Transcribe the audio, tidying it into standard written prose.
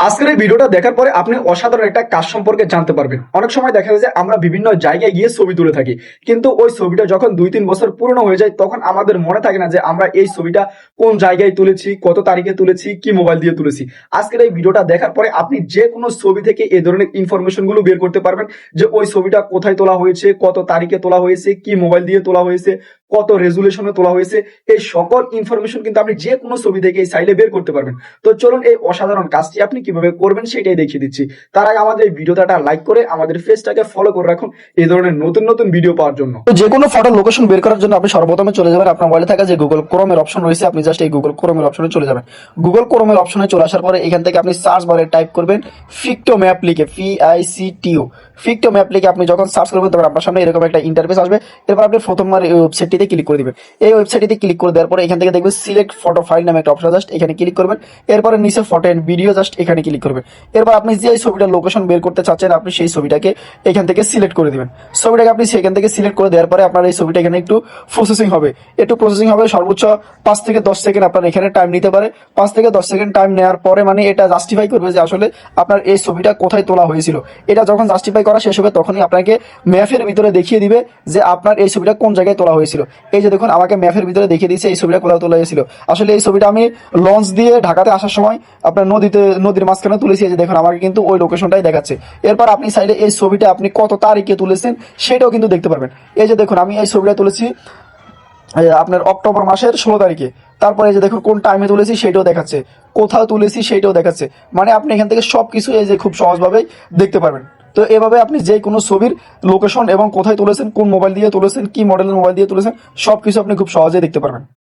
আজকের এই ভিডিওটা দেখার পরে আপনি অসাধারণ একটা কাজ সম্পর্কে জানতে পারবেন। অনেক সময় দেখা যায় যে আমরা বিভিন্ন জায়গায় গিয়ে ছবি তুলে থাকি, কিন্তু ওই ছবিটা যখন 2-3 বছর পুরনো হয়ে যায় তখন আমাদের মনে থাকে না যে আমরা এই ছবিটা কোন জায়গায় তুলেছি, কত তারিখে তুলেছি, কি মোবাইল দিয়ে তুলেছি। আজকের এই ভিডিওটা দেখার পরে আপনি যে কোনো ছবি থেকে এই ধরনের ইনফরমেশন গুলো বের করতে পারবেন, যে ওই ছবিটা কোথায় তোলা হয়েছে, কত তারিখে তোলা হয়েছে, কি মোবাইল দিয়ে তোলা হয়েছে, কত রেজুলেশনে তোলা হয়েছে। এই সকল ইনফরমেশন কিন্তু আপনি যে কোনো ছবি থেকে এই চাইলে বের করতে পারবেন। তো চলুন এই অসাধারণ কাজটি আপনি কিভাবে করবেন সেটাই দেখিয়ে দিচ্ছি। তার আগে আমাদের এই ভিডিওটা লাইক করে আমাদের পেজটাকে ফলো করে রাখুন এই ধরনের নতুন নতুন ভিডিও পাওয়ার জন্য। তো যে কোনো ফটো লোকেশন বের করার জন্য আপনি সর্বপ্রথমে চলে যাবেন আপনার মোবাইলে থাকা যে গুগল ক্রোমের অপশন রয়েছে, আপনি জাস্ট এই গুগল ক্রোমের অপশনে চলে যাবেন। গুগল ক্রোমের অপশনে চলে আসার পরে এখান থেকে আপনি সার্চ বারে টাইপ করবেন ফিক্টো ম্যাপ লিখে, FICTO ফিক্টো ম্যাপ লিখে আপনি যখন সার্চ করবেন তখন আপনার সামনে এরকম একটা ইন্টারফেস আসবে। এরপর আপনি প্রথমবার এই ওয়েবসাইটটিতে ক্লিক করে দিবেন। এই ওয়েবসাইটটিতে ক্লিক করে দেওয়ার পরে এখান থেকে দেখবেন সিলেক্ট ফটো ফাইল নামে একটা অপশন, জাস্ট এখানে ক্লিক করবেন। এরপরে নিচে ফটো এন্ড ভিডিও, জাস্ট এখানে ক্লিক করবেন। এরপর আপনি যে ছবিটার লোকেশন বের করতে চাচ্ছেন আপনি সেই ছবিটাকে এখান থেকে সিলেক্ট করে দিবেন। ছবিটাকে আপনি সেখান থেকে সিলেক্ট করে দেওয়ার পরে আপনার এই ছবিটা এখানে একটু প্রসেসিং হবে, সর্বোচ্চ 5 থেকে 10 সেকেন্ড আপনার এখানে টাইম নিতে পারে। 5 থেকে 10 সেকেন্ড টাইম নেওয়ার পরে মানে এটা জাস্টিফাই করবে যে আসলে আপনার এই ছবিটা কোথায় তোলা হয়েছিল। এটা যখন জাস্টিফাই করা শেষ হবে তখনই আপনাকে ম্যাপের ভিতরে দেখিয়ে দিবে যে আপনার এই ছবিটা কোন জায়গায় তোলা হয়েছিল। এই যে দেখুন আমাকে ম্যাপের ভিতরে দেখিয়ে দিয়েছে এই ছবিটা কোথাও তোলা হয়েছিল। আসলে এই ছবিটা আমি লঞ্চ দিয়ে ঢাকাতে আসার সময় আপনার নদীর মাঝখানে তুলেছি। এই যে দেখুন আমাকে কিন্তু ওই লোকেশনটাই দেখাচ্ছে। এরপর আপনি চাইলে এই ছবিটা আপনি কত তারিখে তুলেছেন সেটাও কিন্তু দেখতে পারবেন। এই যে দেখুন আমি এই ছবিটা তুলেছি আপনার অক্টোবর মাসের 16 তারিখে। তারপরে এই যে দেখুন কোন টাইমে তুলেছি সেটাও দেখাচ্ছে, কোথাও তুলেছি সেটাও দেখাচ্ছে। মানে আপনি এখান থেকে সবকিছু এই যে খুব সহজভাবেই দেখতে পারবেন। তো এভাবে আপনি যে কোনো ছবির লোকেশন এবং কোথায় তুলেছেন, কোন মোবাইল দিয়ে তুলেছেন, কি মডেলের মোবাইল দিয়ে তুলেছেন, সবকিছু আপনি খুব সহজেই দেখতে পারবেন।